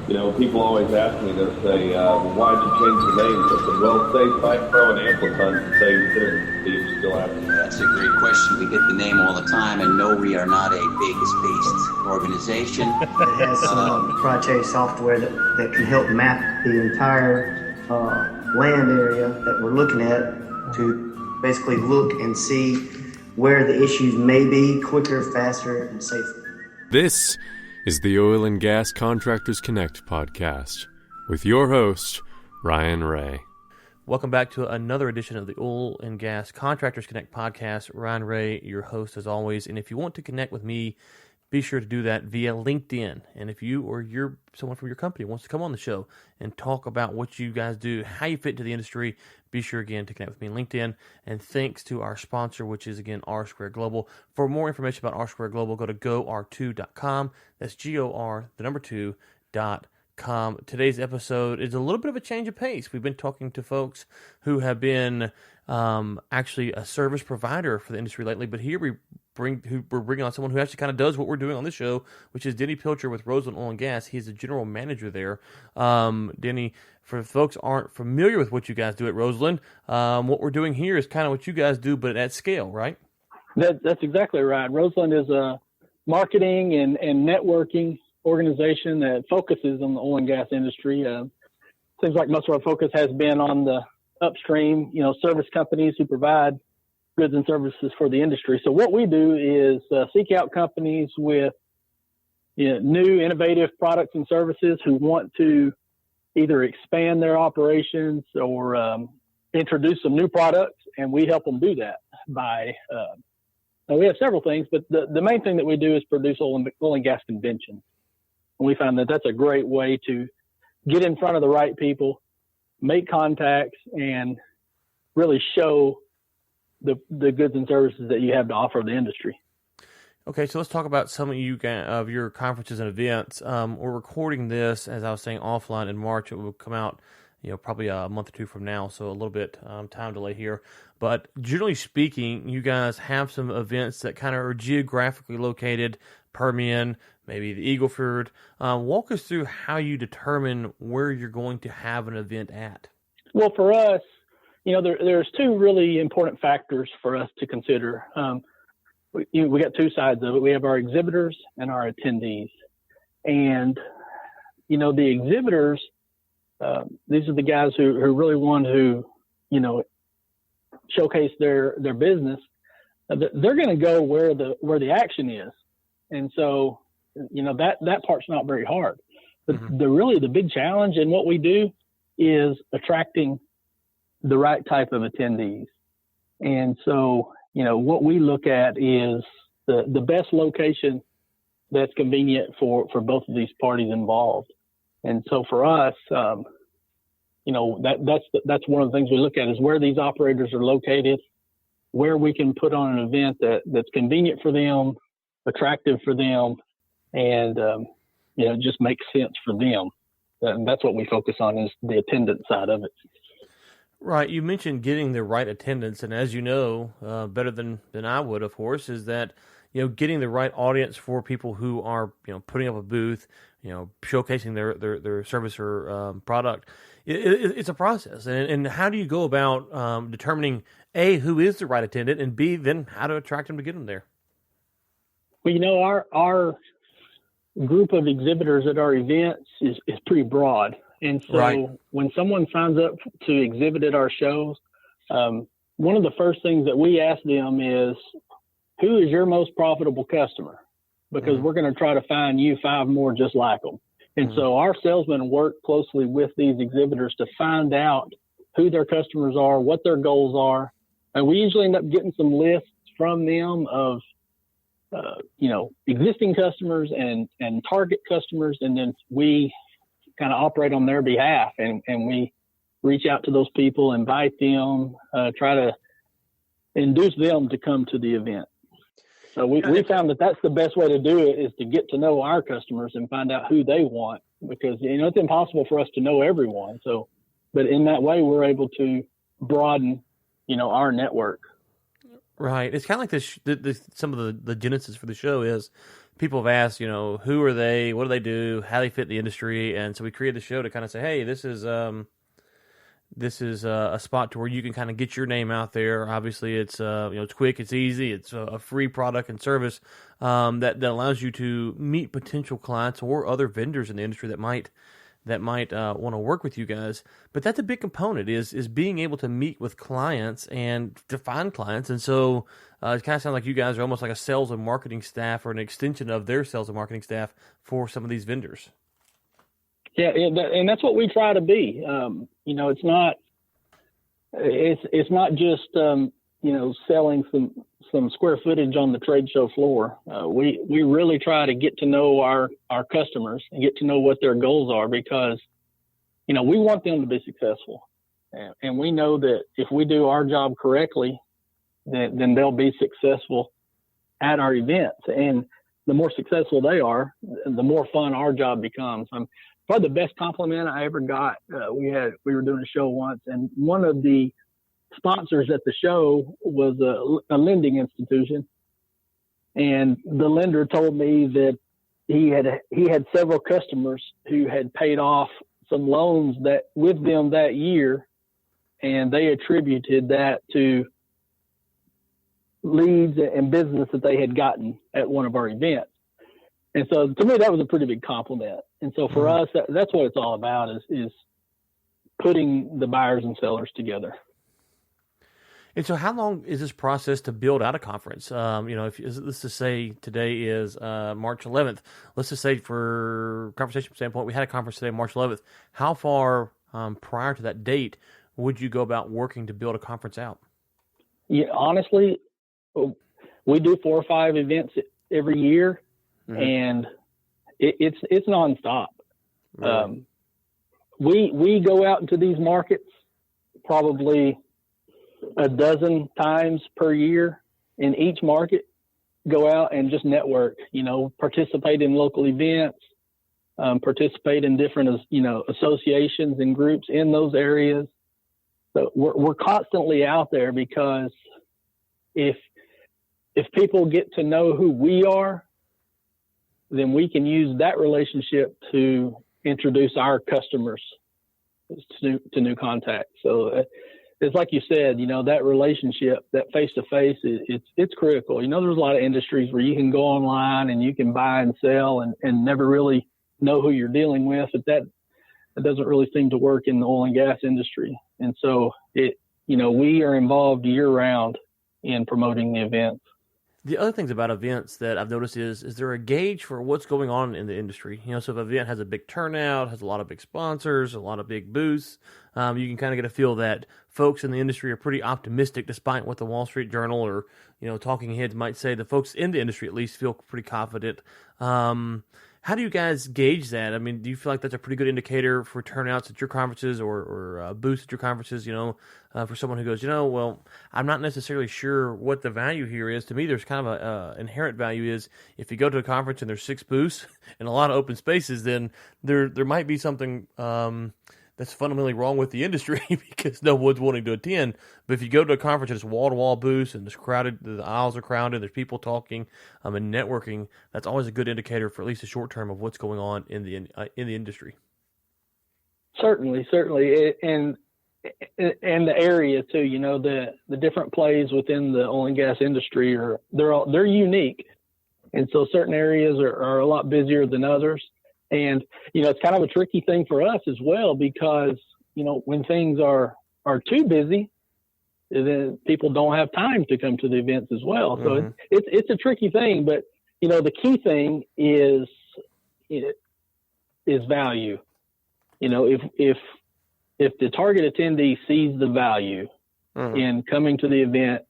People always ask me, they'll say, why'd you change your name? I said, well, save Mike Pro and Amplifon to save Tennessee. Steve still asking that. That's a great question. We get the name all the time, and no, we are not a Vegas-based organization. It has some proprietary software that can help map the entire land area that we're looking at to basically look and see where the issues may be quicker, faster, and safer. This is the Oil and Gas Contractors Connect podcast with your host, Ryan Ray. Welcome back to another edition of the Oil and Gas Contractors Connect podcast. Ryan Ray, your host as always. And if you want to connect with me, be sure to do that via LinkedIn. And if you or someone from your company wants to come on the show and talk about what you guys do, how you fit into the industry, be sure again to connect with me on LinkedIn. And thanks to our sponsor, which is again R Square Global. For more information about R Square Global, go to GOR2.com. That's GOR2.com. Today's episode is a little bit of a change of pace. We've been talking to folks who have been actually a service provider for the industry lately, but here we're bringing on someone who actually kind of does what we're doing on this show, which is Denny Pilcher with Roseland Oil and Gas. He's the general manager there. Denny, for folks who aren't familiar with what you guys do at Roseland, what we're doing here is kind of what you guys do, but at scale, right? That's exactly right. Roseland is a marketing and networking organization that focuses on the oil and gas industry. Seems like most of our focus has been on the upstream, service companies who provide goods and services for the industry. So what we do is seek out companies with new innovative products and services who want to either expand their operations or introduce some new products, and we help them do that by we have several things, but the main thing that we do is produce oil and gas conventions. And we found that that's a great way to get in front of the right people, make contacts, and really show the goods and services that you have to offer the industry. Okay, so let's talk about some of your conferences and events. We're recording this, as I was saying, offline in March. It will come out, probably a month or two from now, so a little bit time delay here. But generally speaking, you guys have some events that kind of are geographically located, Permian, maybe the Eagle Ford. Walk us through how you determine where you're going to have an event at. Well, for us, there's two really important factors for us to consider. We got two sides of it. We have our exhibitors and our attendees. And, the exhibitors, these are the guys who really want to, showcase their business. They're going to go where the action is. And so, that part's not very hard. But the big challenge in what we do is attracting the right type of attendees. And so, what we look at is the best location that's convenient for both of these parties involved. And so for us, that's one of the things we look at is where these operators are located, where we can put on an event that's convenient for them, attractive for them, and, just makes sense for them. And that's what we focus on is the attendance side of it. Right. You mentioned getting the right attendance, and as you know, better than I would, of course, is that, getting the right audience for people who are, putting up a booth, showcasing their service or product. It's a process. And how do you go about determining, A, who is the right attendant, and B, then how to attract them to get them there? Well, our group of exhibitors at our events is pretty broad. And so when someone signs up to exhibit at our shows, one of the first things that we ask them is, who is your most profitable customer? Because we're going to try to find you 5 more just like them. And so our salesmen work closely with these exhibitors to find out who their customers are, what their goals are. And we usually end up getting some lists from them of, existing customers and target customers. And then we kind of operate on their behalf, and we reach out to those people, invite them, try to induce them to come to the event. So we found that that's the best way to do it, is to get to know our customers and find out who they want, because, it's impossible for us to know everyone. So, but in that way, we're able to broaden, our network. Right. It's kind of like this. Some of the genesis for the show is people have asked, who are they, what do they do, how they fit in the industry, and so we created the show to kind of say, hey, this is a spot to where you can kind of get your name out there. Obviously, it's it's quick, it's easy, it's a free product and service that allows you to meet potential clients or other vendors in the industry that might want to work with you guys. But that's a big component is being able to meet with clients and to find clients. And so it kind of sounds like you guys are almost like a sales and marketing staff or an extension of their sales and marketing staff for some of these vendors. Yeah, and that's what we try to be. It's not just selling some square footage on the trade show floor. We really try to get to know our customers and get to know what their goals are, because we want them to be successful, and we know that if we do our job correctly, then they'll be successful at our events. And the more successful they are, the more fun our job becomes. Probably the best compliment I ever got. We were doing a show once, and one of the sponsors at the show was a lending institution, and the lender told me that he had several customers who had paid off some loans that with them that year, and they attributed that to leads and business that they had gotten at one of our events. And so to me, that was a pretty big compliment. And so for us, that's what it's all about is putting the buyers and sellers together. And so how long is this process to build out a conference? If let's just say today is March 11th. Let's just say for conversation standpoint, we had a conference today, March 11th. How far prior to that date would you go about working to build a conference out? Yeah, honestly, we do 4 or 5 events every year. Mm-hmm. And it's nonstop. Really? We go out into these markets probably a dozen times per year in each market, go out and just network, participate in local events, participate in different, associations and groups in those areas. So we're constantly out there, because if people get to know who we are, then we can use that relationship to introduce our customers to new contacts. So it's like you said, that relationship, that face-to-face, it's critical. There's a lot of industries where you can go online and you can buy and sell and never really know who you're dealing with, but that doesn't really seem to work in the oil and gas industry. And so we are involved year-round in promoting the events. The other things about events that I've noticed is there a gauge for what's going on in the industry? So if an event has a big turnout, has a lot of big sponsors, a lot of big booths, you can kind of get a feel that folks in the industry are pretty optimistic, despite what the Wall Street Journal or talking heads might say. The folks in the industry at least feel pretty confident. How do you guys gauge that? I mean, do you feel like that's a pretty good indicator for turnouts at your conferences or booths at your conferences, for someone who goes, well, I'm not necessarily sure what the value here is. To me, there's kind of a inherent value is if you go to a conference and there's 6 booths and a lot of open spaces, then there might be something that's fundamentally wrong with the industry because no one's wanting to attend. But if you go to a conference and it's wall-to-wall booths and it's crowded, the aisles are crowded, there's people talking and networking, that's always a good indicator for at least a short term of what's going on in the industry. Certainly. And the area too, the different plays within the oil and gas industry they're unique. And so certain areas are a lot busier than others. And, it's kind of a tricky thing for us as well, because, when things are too busy, then people don't have time to come to the events as well. Mm-hmm. So it's a tricky thing, but, the key thing is value. If the target attendee sees the value mm-hmm. in coming to the event,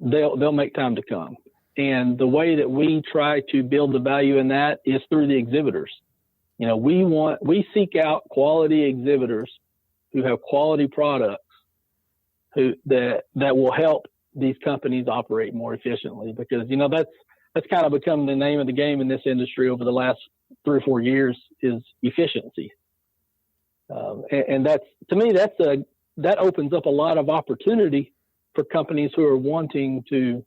they'll make time to come. And the way that we try to build the value in that is through the exhibitors. We seek out quality exhibitors who have quality products that will help these companies operate more efficiently, because, that's kind of become the name of the game in this industry over the last 3 or 4 years is efficiency. And that's, to me, that opens up a lot of opportunity for companies who are wanting to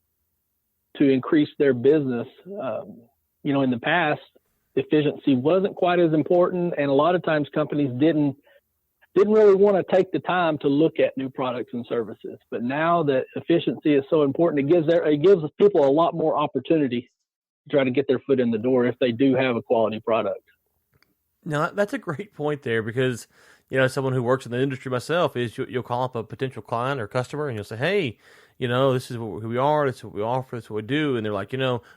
to increase their business. In the past, efficiency wasn't quite as important, and a lot of times companies didn't really want to take the time to look at new products and services. But now that efficiency is so important, it gives people a lot more opportunity to try to get their foot in the door if they do have a quality product. Now, that's a great point there, because, someone who works in the industry myself is you'll call up a potential client or customer and you'll say, hey, this is who we are, this is what we offer, this is what we do. And they're like,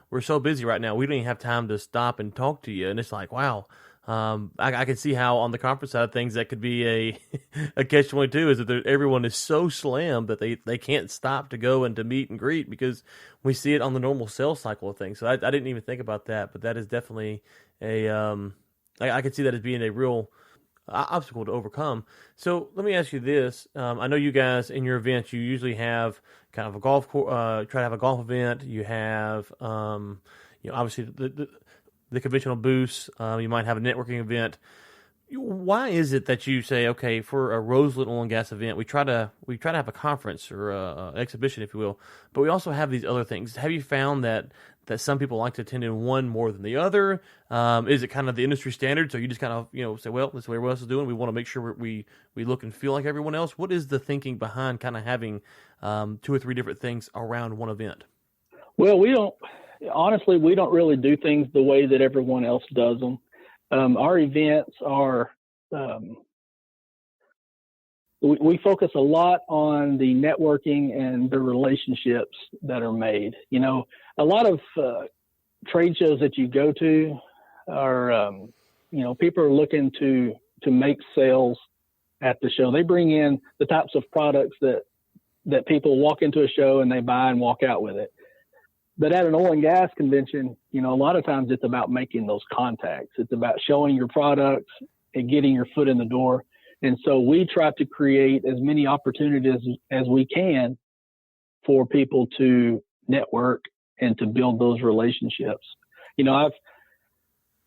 we're so busy right now, we don't even have time to stop and talk to you. And it's like, wow. I can see how on the conference side of things that could be a catch-22, is that everyone is so slammed that they can't stop to go and to meet and greet, because we see it on the normal sales cycle of things. So I didn't even think about that, but that is definitely I could see that as being a real obstacle to overcome. So let me ask you this. I know you guys in your events, you usually have kind of a golf try to have a golf event. You have, obviously the conventional booths. You might have a networking event. Why is it that you say, okay, for a Roseland Oil and Gas event, we try to have a conference or a exhibition, if you will, but we also have these other things? Have you found that some people like to attend in one more than the other? Is it kind of the industry standard? So you just kind of, say, well, that's what everyone else is doing. We want to make sure we look and feel like everyone else. What is the thinking behind kind of having 2 or 3 different things around one event? Well, we don't really do things the way that everyone else does them. Our events are, we focus a lot on the networking and the relationships that are made. A lot of trade shows that you go to are, people are looking to make sales at the show. They bring in the types of products that people walk into a show and they buy and walk out with it. But at an oil and gas convention, a lot of times it's about making those contacts. It's about showing your products and getting your foot in the door. And so we try to create as many opportunities as we can for people to network and to build those relationships.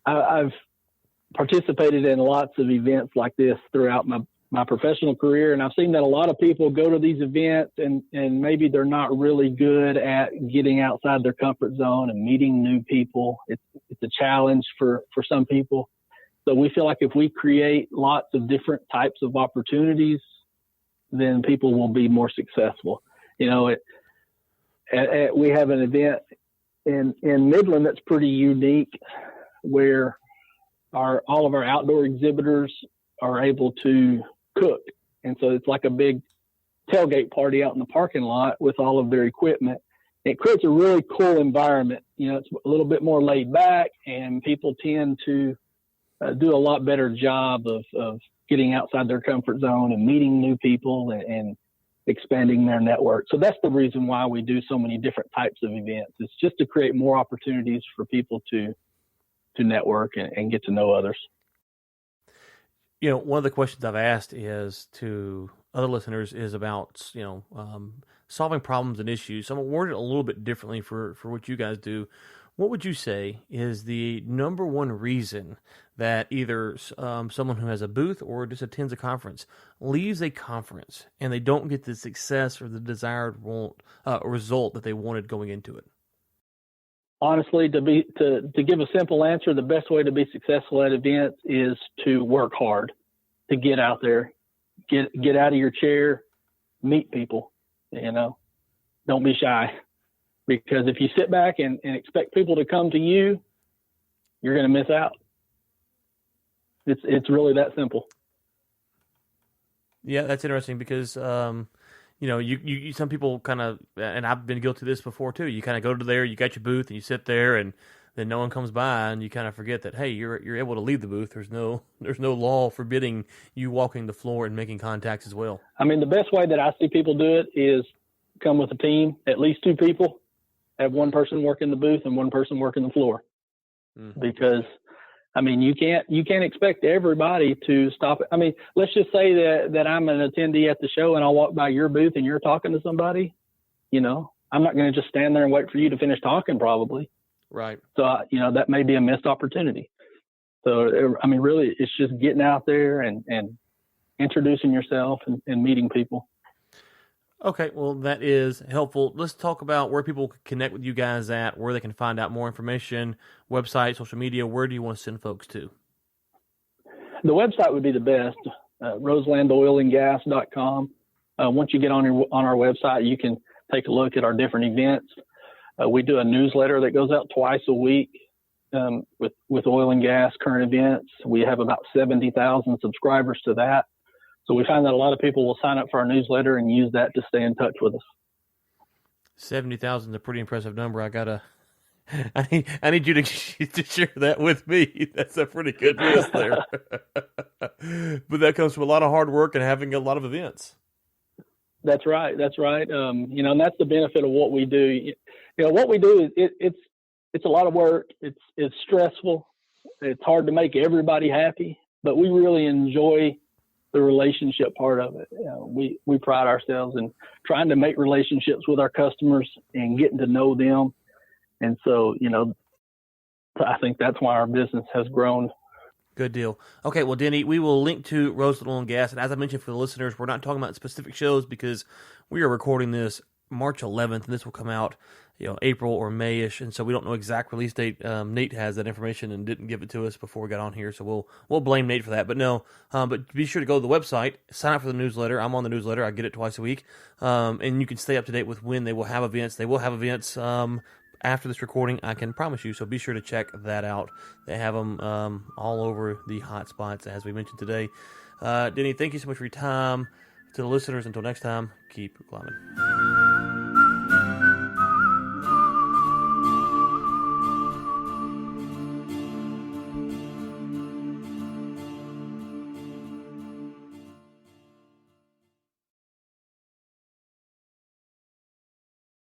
I've participated in lots of events like this throughout my professional career, and I've seen that a lot of people go to these events and maybe they're not really good at getting outside their comfort zone and meeting new people. It's a challenge for some people. So we feel like if we create lots of different types of opportunities, then people will be more successful. We have an event in Midland that's pretty unique, where all of our outdoor exhibitors are able to cook. And so it's like a big tailgate party out in the parking lot with all of their equipment. It creates a really cool environment. It's a little bit more laid back, and people tend to do a lot better job of getting outside their comfort zone and meeting new people and expanding their network. So that's the reason why we do so many different types of events. It's just to create more opportunities for people to network and get to know others. One of the questions I've asked is to other listeners is about, solving problems and issues. So I'm going to word it a little bit differently for what you guys do. What would you say is the number one reason that either someone who has a booth or just attends a conference leaves a conference and they don't get the success or the desired result that they wanted going into it? Honestly, to give a simple answer, the best way to be successful at events is to work hard, to get out there, get out of your chair, meet people. Don't be shy, because if you sit back and expect people to come to you, you're going to miss out. It's really that simple. Yeah, that's interesting, because you some people kind of, and I've been guilty of this before too. You kind of go to there, you got your booth, and you sit there, and then no one comes by, and you kind of forget that, hey, you're able to leave the booth. There's no law forbidding you walking the floor and making contacts as well. I mean, the best way that I see people do it is come with a team, at least 2 people, have one person working the booth and one person working the floor. Mm-hmm. Because you can't expect everybody to stop it. Let's just say that I'm an attendee at the show and I'll walk by your booth and you're talking to somebody. I'm not going to just stand there and wait for you to finish talking, probably. Right. So, that may be a missed opportunity. So, really, it's just getting out there and introducing yourself and meeting people. Okay, well, that is helpful. Let's talk about where people can connect with you guys at, where they can find out more information, website, social media. Where do you want to send folks to? The website would be the best, roselandoilandgas.com. Once you get on our website, you can take a look at our different events. We do a newsletter that goes out twice a week with oil and gas current events. We have about 70,000 subscribers to that. So we find that a lot of people will sign up for our newsletter and use that to stay in touch with us. 70,000 is a pretty impressive number. I need you to share that with me. That's a pretty good list there. But that comes from a lot of hard work and having a lot of events. That's right. And that's the benefit of what we do. What we do is it's a lot of work. It's stressful. It's hard to make everybody happy, but we really enjoy the relationship part of it. We pride ourselves in trying to make relationships with our customers and getting to know them. And so, I think that's why our business has grown. Good deal. Okay, well, Denny, we will link to Roseland Oil and Gas. And as I mentioned for the listeners, we're not talking about specific shows because we are recording this March 11th, and this will come out, April or May-ish. And so we don't know exact release date. Nate has that information and didn't give it to us before we got on here. So we'll blame Nate for that. But no, but be sure to go to the website, sign up for the newsletter. I'm on the newsletter. I get it twice a week. And you can stay up to date with when they will have events. They will have events, after this recording, I can promise you, so be sure to check that out. They have them all over the hot spots, as we mentioned today. Denny, thank you so much for your time. To the listeners, until next time, keep climbing.